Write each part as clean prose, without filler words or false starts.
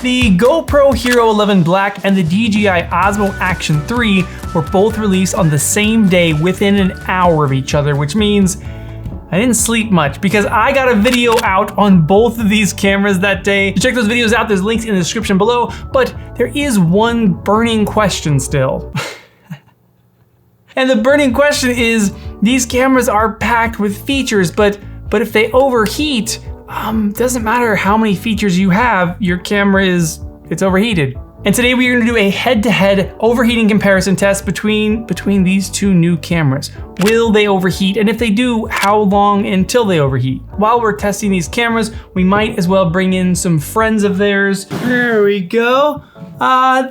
The GoPro Hero 11 Black and the DJI Osmo Action 3 were both released on the same day within an hour of each other, which means I didn't sleep much because I got a video out on both of these cameras that day. To check those videos out, there's links in the description below, but there is one burning question still. And the burning question is, these cameras are packed with features, but if they overheat, doesn't matter how many features you have, your camera it's overheated. And today we are gonna do a head-to-head overheating comparison test between these two new cameras. Will they overheat? And if they do, how long until they overheat? While we're testing these cameras, we might as well bring in some friends of theirs. There we go.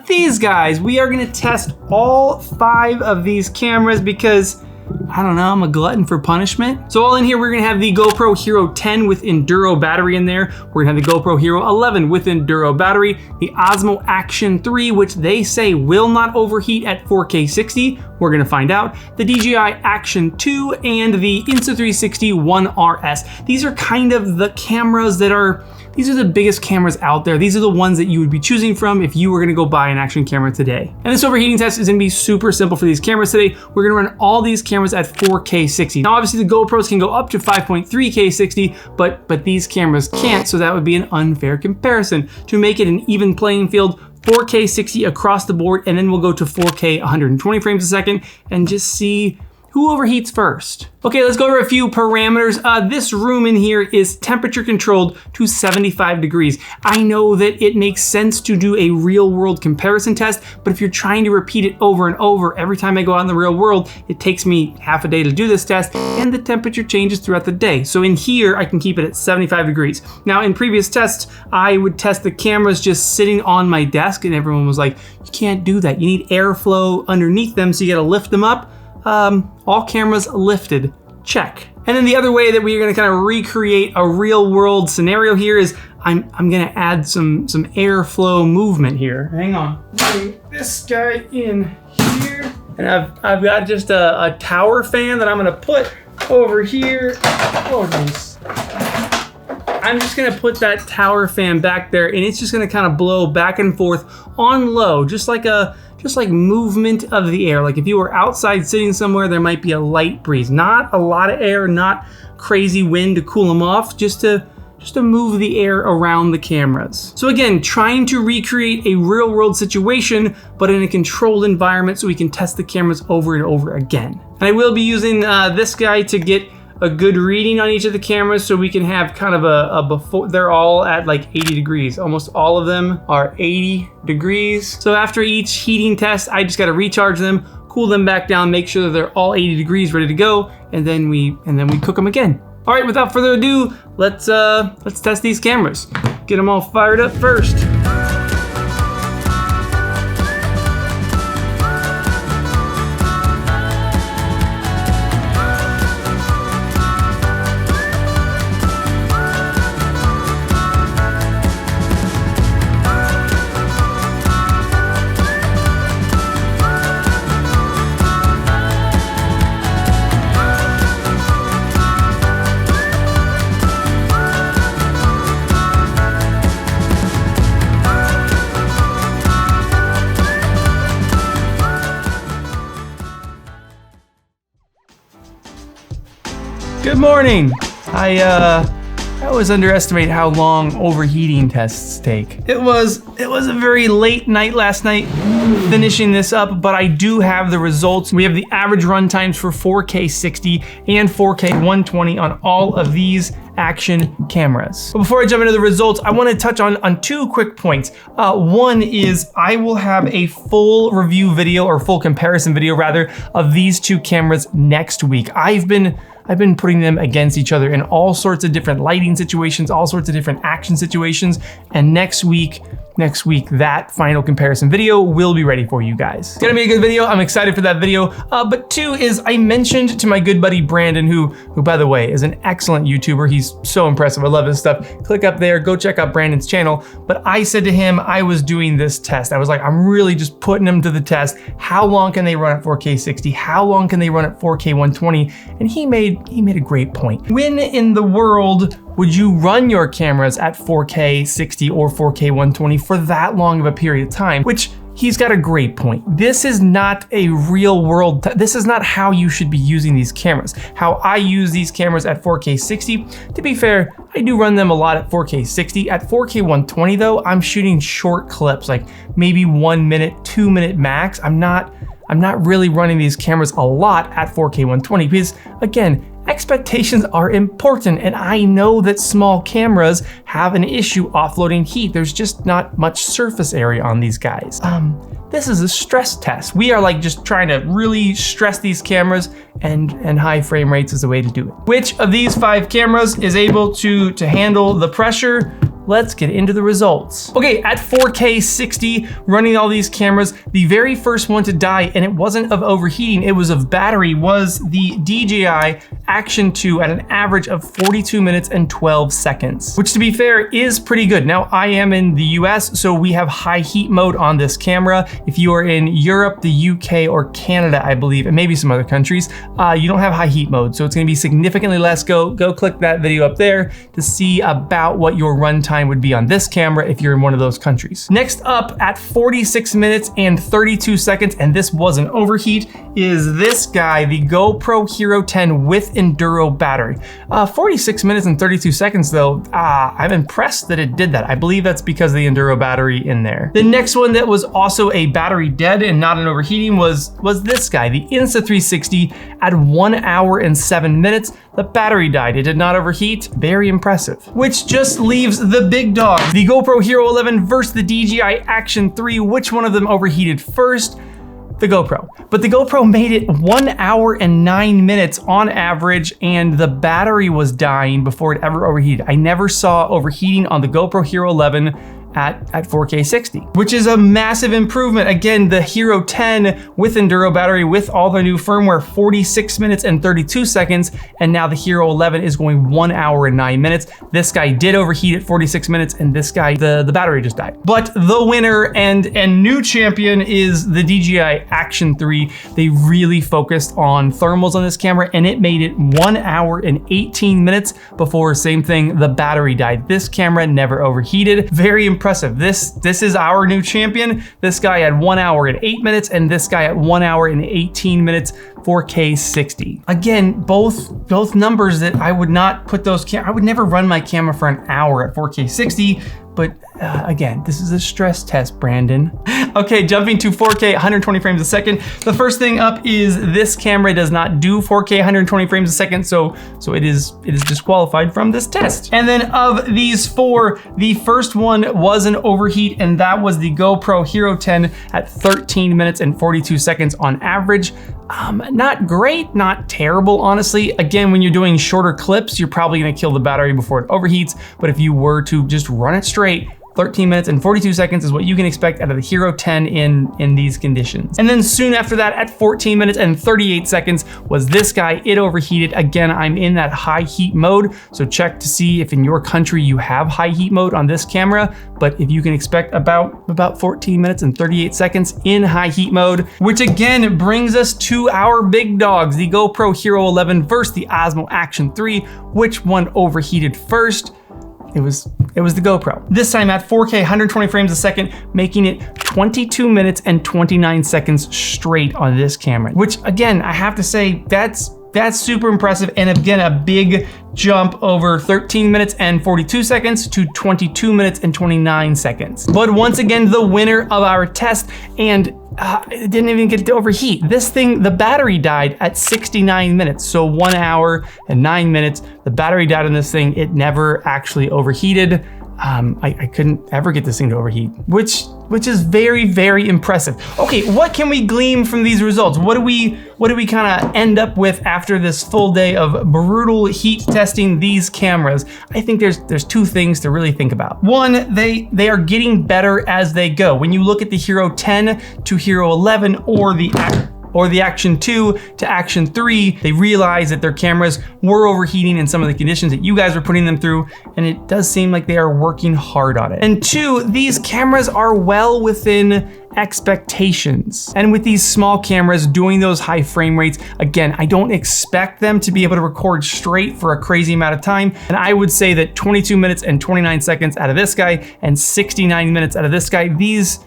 These guys, we are gonna test all 5 of these cameras because, I don't know, I'm a glutton for punishment. So all in here, we're gonna have the GoPro Hero 10 with Enduro battery in there. We're gonna have the GoPro Hero 11 with Enduro battery, the Osmo Action 3, which they say will not overheat at 4K 60. We're gonna find out. The DJI Action 2 and the Insta360 One RS. These are kind of the cameras these are the biggest cameras out there. These are the ones that you would be choosing from if you were gonna go buy an action camera today. And this overheating test is gonna be super simple for these cameras today. We're gonna run all these cameras at 4K 60. Now obviously the GoPros can go up to 5.3K 60, but these cameras can't, so that would be an unfair comparison. To make it an even playing field, 4K 60 across the board, and then we'll go to 4K 120 frames a second and just see who overheats first. Okay, let's go over a few parameters. This room in here is temperature controlled to 75 degrees. I know that it makes sense to do a real world comparison test, but if you're trying to repeat it over and over, every time I go out in the real world, it takes me half a day to do this test, and the temperature changes throughout the day. So in here, I can keep it at 75 degrees. Now in previous tests, I would test the cameras just sitting on my desk, and everyone was like, you can't do that. You need airflow underneath them, so you gotta lift them up. All cameras lifted, check. And then the other way that we are gonna kind of recreate a real world scenario here is I'm gonna add some airflow movement here. Hang on, bring this guy in here. And I've got just a tower fan that I'm gonna put over here. Oh, nice. I'm just gonna put that tower fan back there, and it's just gonna kind of blow back and forth on low, just like movement of the air. Like if you were outside sitting somewhere, there might be a light breeze. Not a lot of air, not crazy wind to cool them off, just to move the air around the cameras. So again, trying to recreate a real world situation, but in a controlled environment so we can test the cameras over and over again. And I will be using this guy to get a good reading on each of the cameras so we can have kind of a before. They're all at like 80 degrees. Almost all of them are 80 degrees. So after each heating test, I just gotta recharge them, cool them back down, make sure that they're all 80 degrees ready to go, and then we cook them again. All right, without further ado, let's test these cameras. Get them all fired up first. Good morning. I always underestimate how long overheating tests take. It was a very late night last night finishing this up, but I do have the results. We have the average run times for 4K 60 and 4K 120 on all of these action cameras. But before I jump into the results, I want to touch on 2 quick points. One is I will have a full review video, or full comparison video rather, of these 2 cameras next week. I've been putting them against each other in all sorts of different lighting situations, all sorts of different action situations, and next week, that final comparison video will be ready for you guys. It's gonna be a good video. I'm excited for that video. But 2 is I mentioned to my good buddy Brandon, who by the way is an excellent YouTuber. He's so impressive. I love his stuff. Click up there, go check out Brandon's channel. But I said to him, I was doing this test. I was like, I'm really just putting them to the test. How long can they run at 4K 60? How long can they run at 4K 120? And he made a great point. When in the world would you run your cameras at 4K 60 or 4K 120 for that long of a period of time? Which he's got a great point. This is not a real world, this is not how you should be using these cameras. How I use these cameras at 4K 60, to be fair, I do run them a lot at 4K 60. At 4K 120 though, I'm shooting short clips, like maybe 1 minute, 2 minute max. I'm not really running these cameras a lot at 4K 120 because, again, expectations are important, and I know that small cameras have an issue offloading heat. There's just not much surface area on these guys. This is a stress test. We are like just trying to really stress these cameras, and high frame rates is the way to do it. Which of these 5 cameras is able to handle the pressure? Let's get into the results. Okay, at 4K 60, running all these cameras, the very first one to die, and it wasn't of overheating, it was of battery, was the DJI Action 2 at an average of 42 minutes and 12 seconds, which to be fair is pretty good. Now, I am in the US, so we have high heat mode on this camera. If you are in Europe, the UK, or Canada, I believe, and maybe some other countries, you don't have high heat mode, so it's gonna be significantly less. Go click that video up there to see about what your runtime would be on this camera if you're in one of those countries. Next up, at 46 minutes and 32 seconds, and this was an overheat, is this guy, the GoPro Hero 10 with Enduro battery. 46 minutes and 32 seconds though, I'm impressed that it did that. I believe that's because of the Enduro battery in there. The next one that was also a battery dead and not an overheating was this guy, the Insta360 at 1 hour and 7 minutes. The battery died, it did not overheat. Very impressive. Which just leaves the big dogs, the GoPro Hero 11 versus the DJI Action 3. Which one of them overheated first? The GoPro. But the GoPro made it 1 hour and 9 minutes on average, and the battery was dying before it ever overheated. I never saw overheating on the GoPro Hero 11 at 4K 60, which is a massive improvement. Again, the Hero 10 with Enduro battery with all the new firmware, 46 minutes and 32 seconds, and now the Hero 11 is going 1 hour and 9 minutes. This guy did overheat at 46 minutes, and this guy, the battery just died. But the winner and new champion is the DJI Action 3. They really focused on thermals on this camera, and it made it 1 hour and 18 minutes before, same thing, the battery died. This camera never overheated. Very impressive. This is our new champion. This guy had 1 hour and 8 minutes, and this guy at 1 hour and 18 minutes, 4K 60. Again, both numbers that I would not put those, I would never run my camera for an hour at 4K 60, but again, this is a stress test, Brandon. Okay, jumping to 4K 120 frames a second. The first thing up is this camera does not do 4K 120 frames a second, so it is disqualified from this test. And then of these 4, the first one was an overheat, and that was the GoPro Hero 10 at 13 minutes and 42 seconds on average. Not great, not terrible, honestly. Again, when you're doing shorter clips, you're probably gonna kill the battery before it overheats, but if you were to just run it straight, 13 minutes and 42 seconds is what you can expect out of the Hero 10 in these conditions. And then soon after that, at 14 minutes and 38 seconds, was this guy. It overheated. Again, I'm in that high heat mode, so check to see if in your country you have high heat mode on this camera, but if you can expect about 14 minutes and 38 seconds in high heat mode, which again brings us to our big dogs, the GoPro Hero 11 versus the Osmo Action 3. Which one overheated first? It was the GoPro. This time at 4K 120 frames a second, making it 22 minutes and 29 seconds straight on this camera, which again, I have to say, that's super impressive, and again, a big jump over 13 minutes and 42 seconds to 22 minutes and 29 seconds. But once again, the winner of our test, and it didn't even get to overheat. This thing, the battery died at 69 minutes, so 1 hour and 9 minutes. The battery died on this thing. It never actually overheated. I couldn't ever get this thing to overheat, which is very, very impressive. Okay, what can we glean from these results? What do we kind of end up with after this full day of brutal heat testing these cameras? I think there's 2 things to really think about. One, they are getting better as they go. When you look at the Hero 10 to Hero 11 or the or the Action 2 to Action 3, they realized that their cameras were overheating in some of the conditions that you guys were putting them through, and it does seem like they are working hard on it. And 2, these cameras are well within expectations. And with these small cameras doing those high frame rates, again, I don't expect them to be able to record straight for a crazy amount of time. And I would say that 22 minutes and 29 seconds out of this guy and 69 minutes out of this guy, these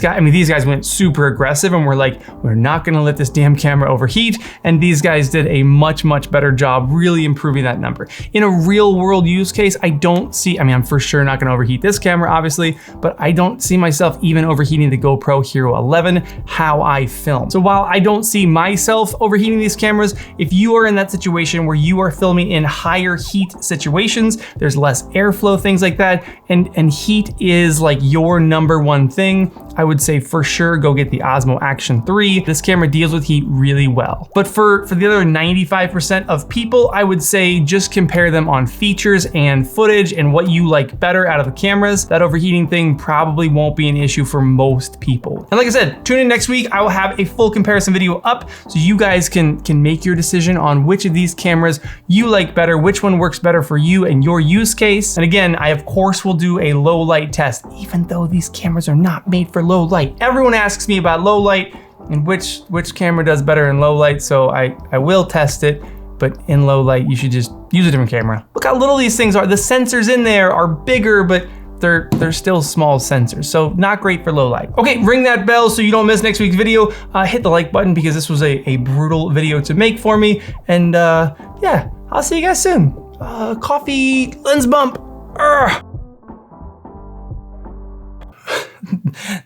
guys went super aggressive and were like, we're not gonna let this damn camera overheat. And these guys did a much, much better job really improving that number. In a real world use case, I don't see, I'm for sure not gonna overheat this camera, obviously, but I don't see myself even overheating the GoPro Hero 11 how I film. So while I don't see myself overheating these cameras, if you are in that situation where you are filming in higher heat situations, there's less airflow, things like that, and heat is like your number one thing, I would say for sure go get the Osmo Action 3. This camera deals with heat really well. But for the other 95% of people, I would say just compare them on features and footage and what you like better out of the cameras. That overheating thing probably won't be an issue for most people. And like I said, tune in next week. I will have a full comparison video up so you guys can make your decision on which of these cameras you like better, which one works better for you and your use case. And again, I of course will do a low light test, even though these cameras are not made for low light. Everyone asks me about low light and which camera does better in low light, so I will test it, but in low light you should just use a different camera. Look how little these things are. The sensors in there are bigger, but they're still small sensors, so not great for low light. Okay, ring that bell so you don't miss next week's video. Hit the like button because this was a brutal video to make for me, and yeah, I'll see you guys soon. Coffee lens bump. Urgh.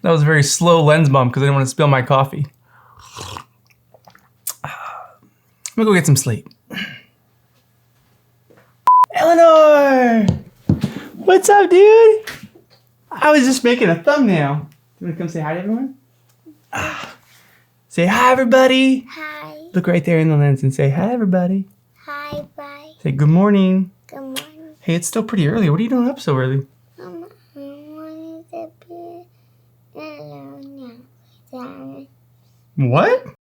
That was a very slow lens bump because I didn't want to spill my coffee. I'm gonna go get some sleep. Eleanor! What's up, dude? I was just making a thumbnail. You wanna come say hi to everyone? Say hi, everybody. Hi. Look right there in the lens and say hi, everybody. Hi, bye. Say good morning. Good morning. Hey, it's still pretty early. What are you doing up so early? I wanted to be alone now. What?